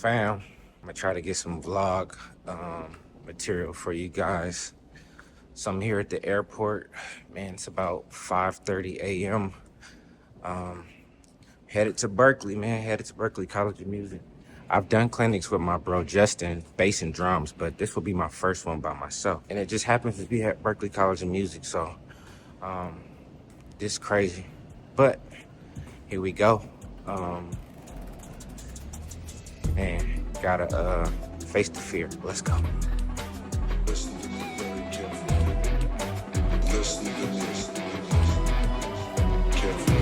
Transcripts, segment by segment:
fam? I'm gonna try to get some vlog material for you guys. So I'm here at the airport. Man, it's about 5:30 a.m. Headed to Berklee, man. Headed to Berklee College of Music. I've done clinics with my bro Justin, bass and drums, but this will be my first one by myself. And it just happens to be at Berklee College of Music, so this crazy. But here we go. Man, gotta face the fear. Let's go. Listen to me very carefully. Listen to me carefully.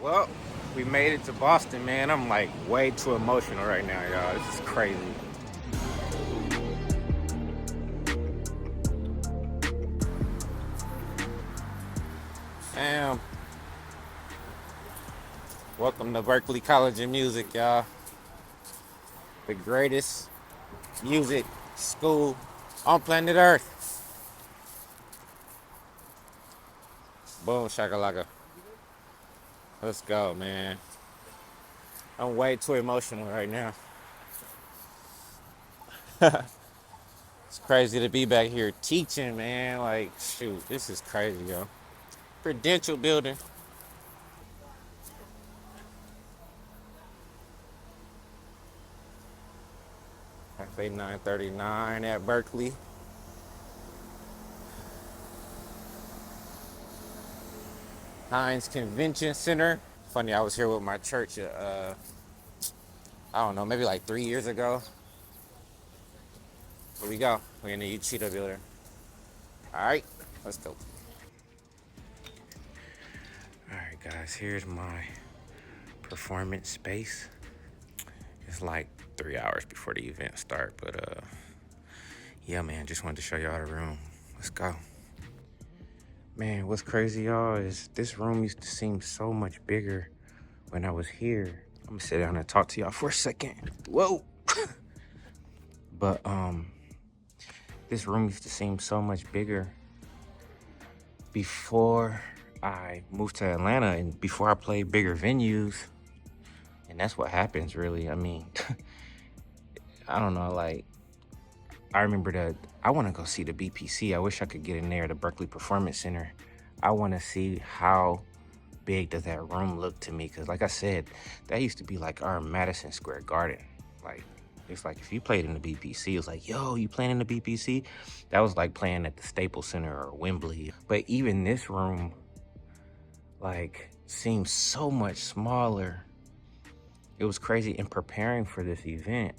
Well, we made it to Boston, man. I'm like way too emotional right now, y'all. This is crazy. Damn. Welcome to Berklee College of Music, y'all. The greatest music school on planet Earth. Boom, shakalaka. Let's go, man. I'm way too emotional right now. It's crazy to be back here teaching, man. Like, shoot, this is crazy, yo. Credential building. Cafe 939 at Berklee. Heinz Convention Center. Funny, I was here with my church, I don't know, maybe like 3 years ago. Here we go. We're in the Cheetah building. All right, let's go. All right, guys, here's my performance space. It's like 3 hours before the event start, but yeah, man, just wanted to show y'all the room. Let's go. Man, what's crazy, y'all, is this room used to seem so much bigger when I was here. I'm gonna sit down and talk to y'all for a second. Whoa. But this room used to seem so much bigger before I moved to Atlanta and before I played bigger venues. And that's what happens, really. I mean, I don't know, like, I remember that I want to go see the BPC. I wish I could get in there, the Berklee Performance Center. I want to see how big does that room look to me, because like I said, that used to be like our Madison Square Garden. Like, it's like if you played in the BPC, it's like, yo, you playing in the BPC? That was like playing at the Staples Center or Wembley. But even this room, like, seems so much smaller. It was crazy. In preparing for this event,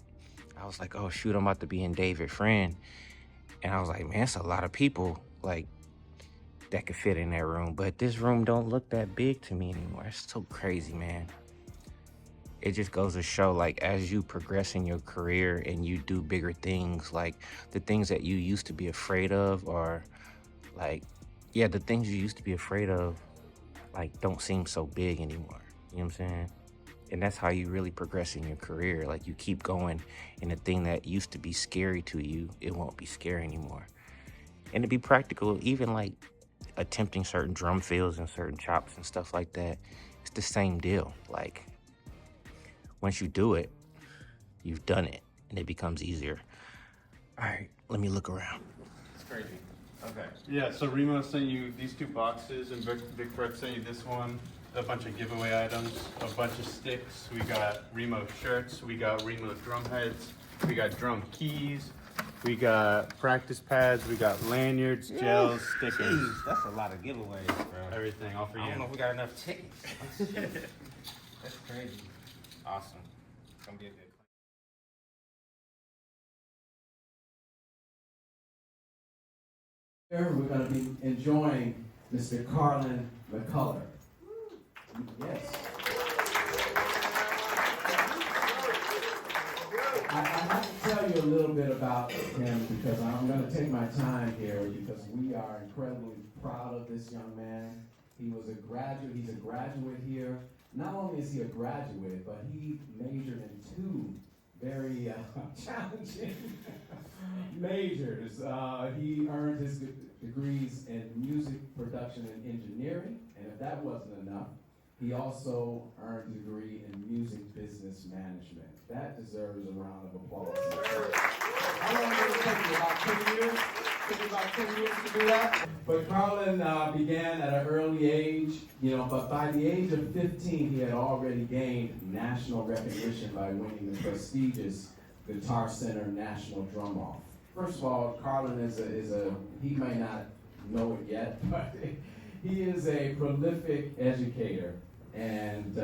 I was like, oh shoot, I'm about to be in David Friend. And I was like, man, it's a lot of people like that could fit in that room. But this room don't look that big to me anymore. It's so crazy, man. It just goes to show, like, as you progress in your career and you do bigger things, like the things that you used to be afraid of, or like, yeah, the things you used to be afraid of, like, don't seem so big anymore. You know what I'm saying? And that's how you really progress in your career. Like, you keep going, and the thing that used to be scary to you, it won't be scary anymore. And to be practical, even like attempting certain drum fills and certain chops and stuff like that, it's the same deal. Like, once you do it, you've done it, and it becomes easier. All right, let me look around. It's crazy. Okay. Yeah, so Remo sent you these 2 boxes, and Big Fred sent you this one. A bunch of giveaway items, a bunch of sticks. We got Remo shirts, we got Remo drum heads, we got drum keys, we got practice pads, we got lanyards, gels, stickers. Jeez, that's a lot of giveaways, bro. Everything, all for you. I don't know if we got enough tickets. That's crazy. Awesome. Come get it. Here we're going to be enjoying Mr. Carlin Muccular. Yes. I have to tell you a little bit about him because I'm going to take my time here because we are incredibly proud of this young man. He was a graduate. He's a graduate here. Not only is he a graduate, but he majored in two very challenging majors. He earned his degrees in music production and engineering, and if that wasn't enough, he also earned a degree in music business management. That deserves a round of applause. How long did it take you? About 10 years? Took you about 10 years to do that? But Carlin began at an early age, but by the age of 15, he had already gained national recognition by winning the prestigious Guitar Center National Drum Off. First of all, Carlin he may not know it yet, but he is a prolific educator. And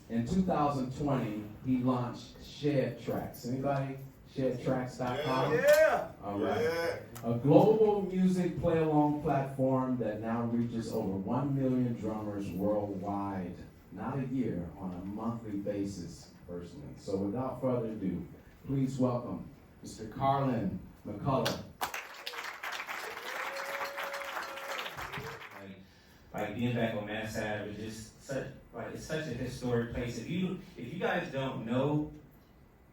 in 2020, he launched Shed Tracks. Anybody? ShedTracks.com? Yeah. All right. Yeah. A global music play-along platform that now reaches over 1 million drummers worldwide. Not a year, on a monthly basis, personally. So without further ado, please welcome Mr. Carlin Muccular. Like being back on that side was just it's such a historic place. If you guys don't know,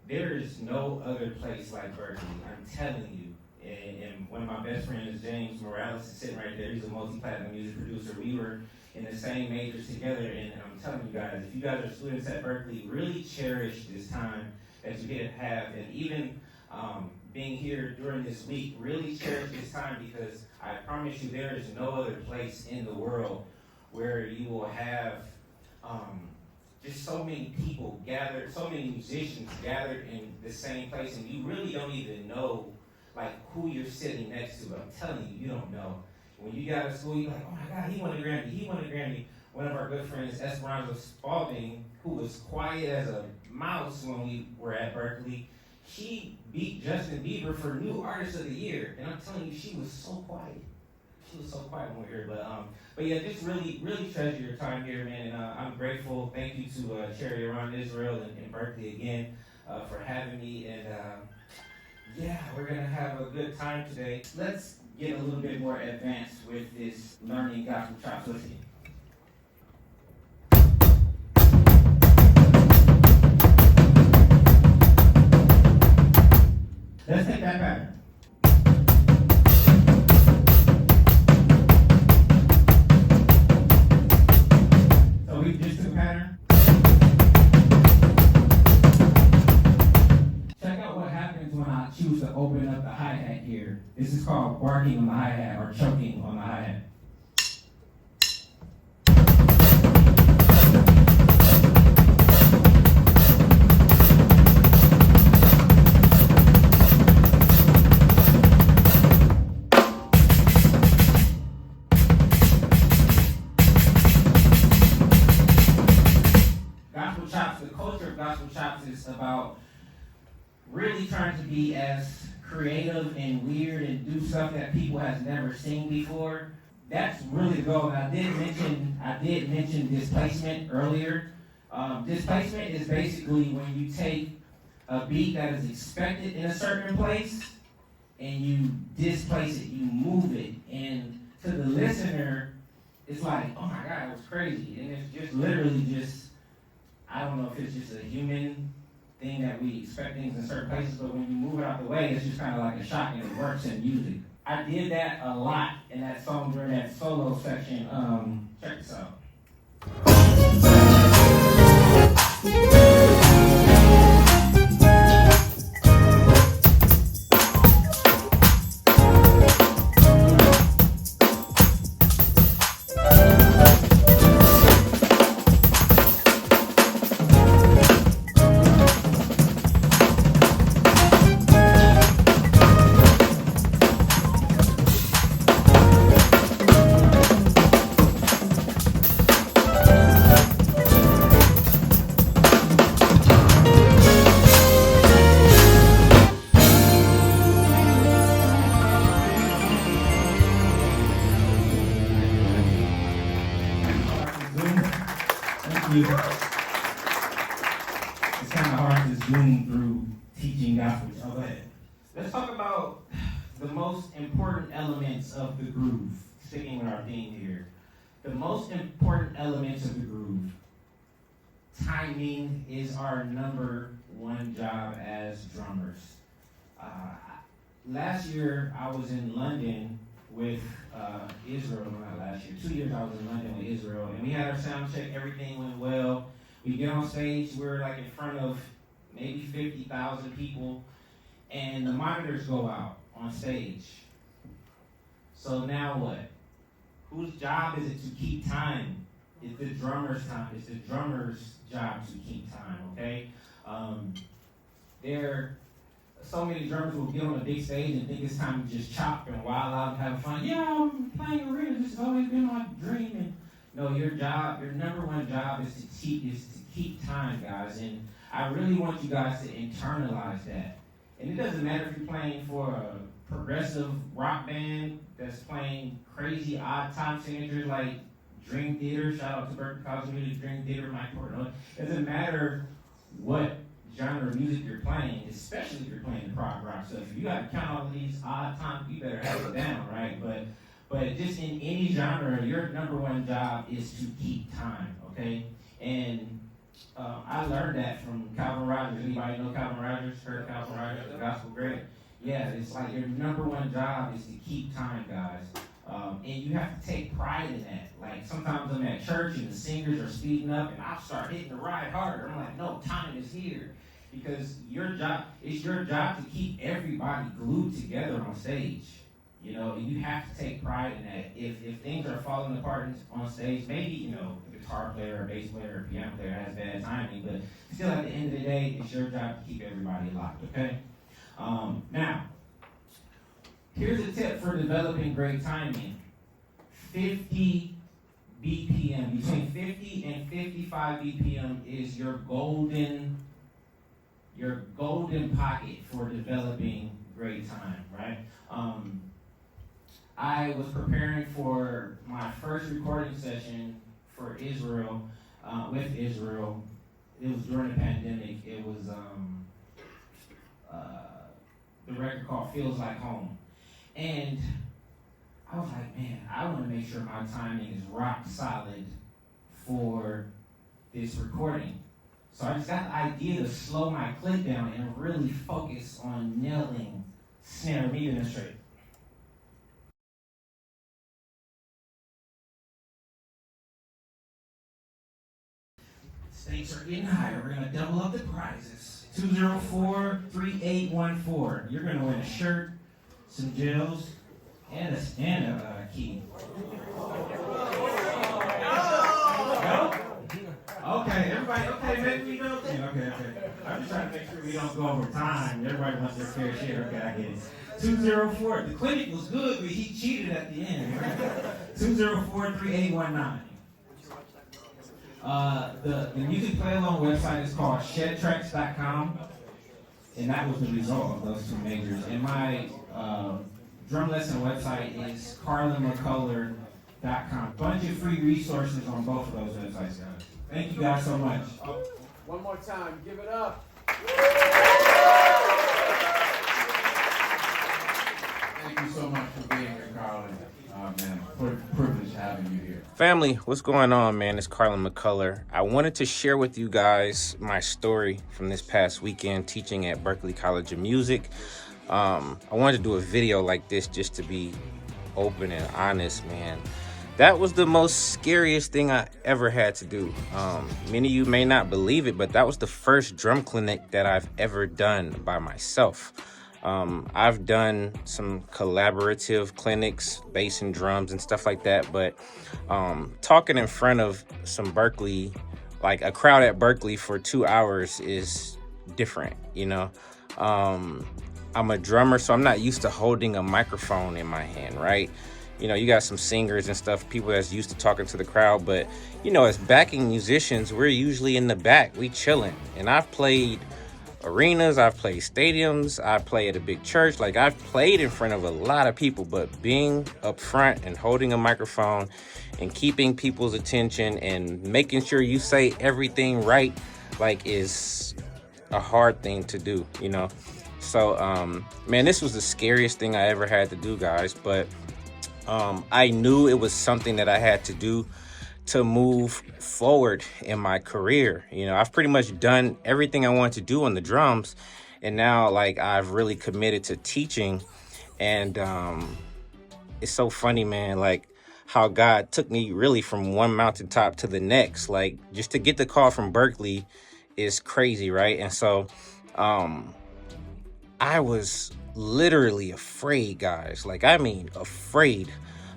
there is no other place like Berklee. I'm telling you. And one of my best friends, James Morales, is sitting right there. He's a multi-platinum music producer. We were in the same majors together, and I'm telling you guys, if you guys are students at Berklee, really cherish this time that you get to have, and even being here during this week, really cherish this time because I promise you there is no other place in the world where you will have just so many people gathered, so many musicians gathered in the same place, and you really don't even know like who you're sitting next to. I'm telling you, you don't know. When you got to school, you're like, oh my God, he won a Grammy. One of our good friends, Esperanza Spalding, who was quiet as a mouse when we were at Berklee, she beat Justin Bieber for New Artist of the Year. And I'm telling you, she was so quiet. She was so quiet when we were here. But yeah, just really, really treasure your time here, man. And I'm grateful. Thank you to Cherry Around Israel and Berklee again for having me. And yeah, we're going to have a good time today. Let's get a little bit more advanced with this learning gospel chops. Let's see. Let's take that pattern. So we just took a pattern. Check out what happens when I choose to open up the hi-hat here. This is called barking on the hi-hat or choking on the hi-hat. Is about really trying to be as creative and weird and do stuff that people has never seen before. That's really the goal. And I did mention displacement earlier. Displacement is basically when you take a beat that is expected in a certain place and you displace it, you move it, and to the listener, it's like, oh my God, it was crazy. And it's just literally just, I don't know if it's just a human thing that we expect things in certain places, but when you move it out the way, it's just kind of like a shock and it works in music. I did that a lot in that song during that solo section. Check this out. it's kind of hard to zoom through teaching gospel. Oh, go ahead. Let's talk about the most important elements of the groove, sticking with our theme here. The most important elements of the groove. Timing is our number one job as drummers. Last year, I was in London with Israel, not last year, 2 years I was in London with Israel, and we had our sound check, everything went well. We get on stage, we're like in front of maybe 50,000 people, and the monitors go out on stage. So now what? Whose job is it to keep time? It's the drummer's time. It's the drummer's job to keep time, okay? So many drummers will get on a big stage and think it's time to just chop and wild out and have fun. Yeah, I'm playing arena. This has always been my dream. And no, your number one job is to keep time, guys. And I really want you guys to internalize that. And it doesn't matter if you're playing for a progressive rock band that's playing crazy odd time signatures like Dream Theater. Shout out to Berklee College, Dream Theater, Mike Portnoy. It doesn't matter what genre of music you're playing, especially if you're playing the prog rock stuff. If you got to count all of these odd times, you better have it down, right? But just in any genre, your number one job is to keep time, okay? And I learned that from Calvin Rogers. Anybody know Calvin Rogers? Heard of Calvin Rogers, the gospel great? Yeah, it's like your number one job is to keep time, guys. And you have to take pride in that. Like sometimes I'm at church and the singers are speeding up and I'll start hitting the ride harder. I'm like, no, time is here. Because it's your job to keep everybody glued together on stage. You know, and you have to take pride in that. If things are falling apart on stage, maybe, you know, a guitar player, a bass player, or a piano player has bad timing, but still at the end of the day, it's your job to keep everybody locked, okay? Now, here's a tip for developing great timing. 50 BPM, between 50 and 55 BPM is your golden pocket for developing great time, right? I was preparing for my first recording session for Israel, with Israel. It was during the pandemic. It was the record called Feels Like Home. And I was like, man, I want to make sure my timing is rock solid for this recording. So I just got the idea to slow my click down and really focus on nailing snare. Let me demonstrate. Stakes are getting higher. We're going to double up the prizes. 204-3814. You're going to win a shirt, some gels, and a key. No? Okay, everybody, okay, maybe we don't. Okay. I'm just trying to make sure we don't go over time. Everybody wants their fair share. Okay, I get it. 204. The clinic was good, but he cheated at the end. 204-3819. The music play-along website is called shedtracks.com, and that was the result of those two majors. And my drum lesson website is carlinmuccular.com. Bunch of free resources on both of those websites, guys. Thank you guys so much. One more time, give it up. Thank you so much for being here, Carlin. Man, privilege having you here. Family, what's going on, man? It's Carlin Muccular. I wanted to share with you guys my story from this past weekend teaching at Berklee College of Music. I wanted to do a video like this just to be open and honest, man. That was the most scariest thing I ever had to do. Many of you may not believe it, but that was the first drum clinic that I've ever done by myself. I've done some collaborative clinics, bass and drums and stuff like that, but talking in front of some Berklee, like a crowd at Berklee for 2 hours is different, you know? I'm a drummer, so I'm not used to holding a microphone in my hand, right? You know, you got some singers and stuff, people that's used to talking to the crowd, but, you know, as backing musicians, we're usually in the back, we chilling. And I've played arenas, I've played stadiums, I play at a big church. Like, I've played in front of a lot of people, but being up front and holding a microphone and keeping people's attention and making sure you say everything right, like, is a hard thing to do, you know? So, man, this was the scariest thing I ever had to do, guys, but I knew it was something that I had to do to move forward in my career. You know, I've pretty much done everything I wanted to do on the drums, and now, like, I've really committed to teaching. And it's so funny, man, like how God took me really from one mountaintop to the next. Like, just to get the call from Berklee is crazy, right? And so I was literally afraid, guys. Like, I mean, afraid.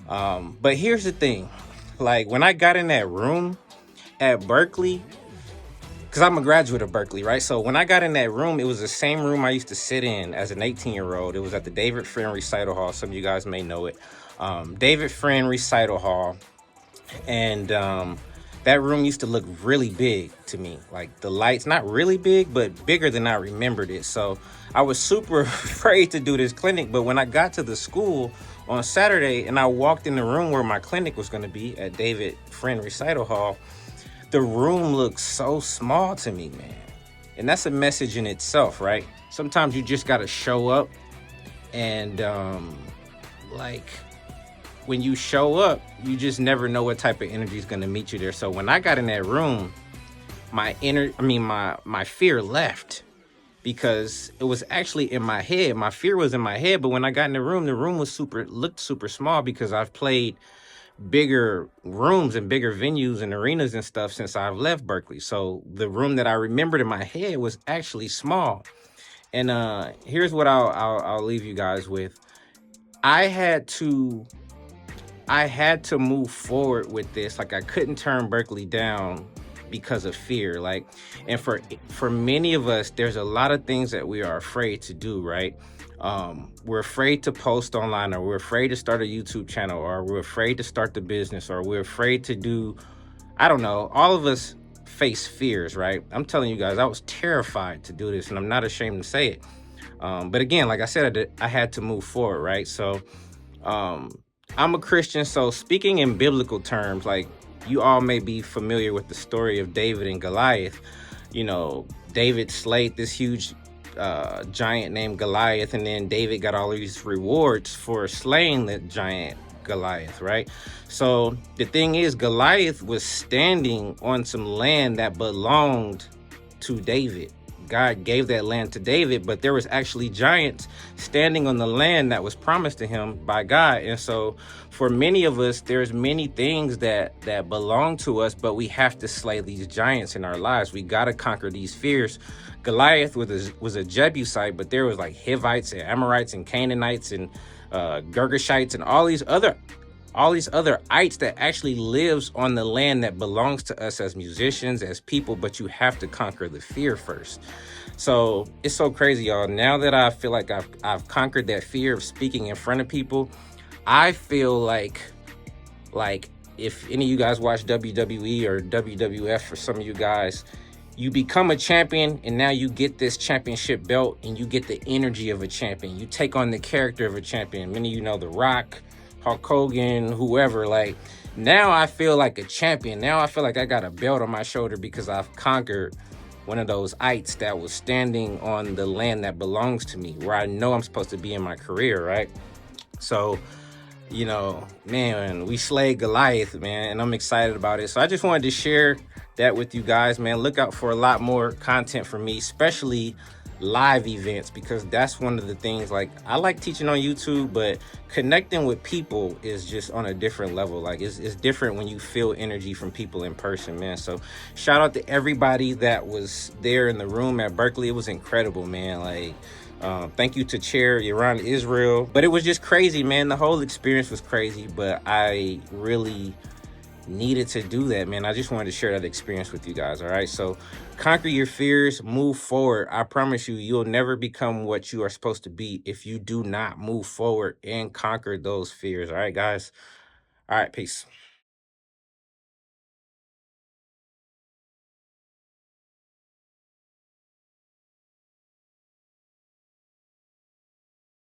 But here's the thing. Like, when I got in that room at Berklee, because I'm a graduate of Berklee, right? So when I got in that room, it was the same room I used to sit in as an 18-year-old. It was at the David Friend Recital Hall. Some of you guys may know it. David Friend Recital Hall. And that room used to look really big to me. Like, the lights, not really big, but bigger than I remembered it. So I was super afraid to do this clinic. But when I got to the school on Saturday and I walked in the room where my clinic was going to be at David Friend Recital Hall, the room looked so small to me, man. And that's a message in itself, right? Sometimes you just got to show up, and like, when you show up, you just never know what type of energy is going to meet you there. So when I got in that room, my fear left, because it was actually in my head. My fear was in my head, but when I got in the room looked super small, because I've played bigger rooms and bigger venues and arenas and stuff since I've left Berklee. So the room that I remembered in my head was actually small. And here's what I'll leave you guys with. I had to move forward with this. Like, I couldn't turn Berklee down because of fear. Like, and for many of us, there's a lot of things that we are afraid to do, right? We're afraid to post online, or we're afraid to start a YouTube channel, or we're afraid to start the business, or we're afraid to do, I don't know. All of us face fears, right? I'm telling you guys, I was terrified to do this, and I'm not ashamed to say it. But again, like I said, I had to move forward, right? So I'm a Christian, so speaking in biblical terms, like, you all may be familiar with the story of David and Goliath. You know, David slayed this huge giant named Goliath, and then David got all these rewards for slaying the giant Goliath, right? So the thing is, Goliath was standing on some land that belonged to David. God gave that land to David, but there was actually giants standing on the land that was promised to him by God. And so for many of us, there's many things that belong to us, but we have to slay these giants in our lives. We got to conquer these fears. Goliath was a Jebusite, but there was like Hivites and Amorites and Canaanites and Girgashites and all these other ites that actually lives on the land that belongs to us as musicians, as people, but you have to conquer the fear first. So it's so crazy, y'all. Now that I feel like I've conquered that fear of speaking in front of people, I feel like if any of you guys watch WWE or WWF, for some of you guys, you become a champion, and now you get this championship belt, and you get the energy of a champion. You take on the character of a champion. Many of you know The Rock, Hulk Hogan, whoever. Like, now I feel like a champion. Now I feel like I got a belt on my shoulder because I've conquered one of those ites that was standing on the land that belongs to me, where I know I'm supposed to be in my career, right? So, you know, man, we slayed Goliath, man, and I'm excited about it. So I just wanted to share that with you guys, man. Look out for a lot more content from me, especially live events, because that's one of the things. Like, I like teaching on YouTube, but connecting with people is just on a different level. Like, it's different when you feel energy from people in person, man. So shout out to everybody that was there in the room at Berklee. It was incredible, man. Like, thank you to Chair Iran Israel. But it was just crazy, man. The whole experience was crazy, but I really needed to do that, man. I just wanted to share that experience with you guys. All right, so conquer your fears, move forward. I promise you, you'll never become what you are supposed to be if you do not move forward and conquer those fears. All right, guys. All right, peace.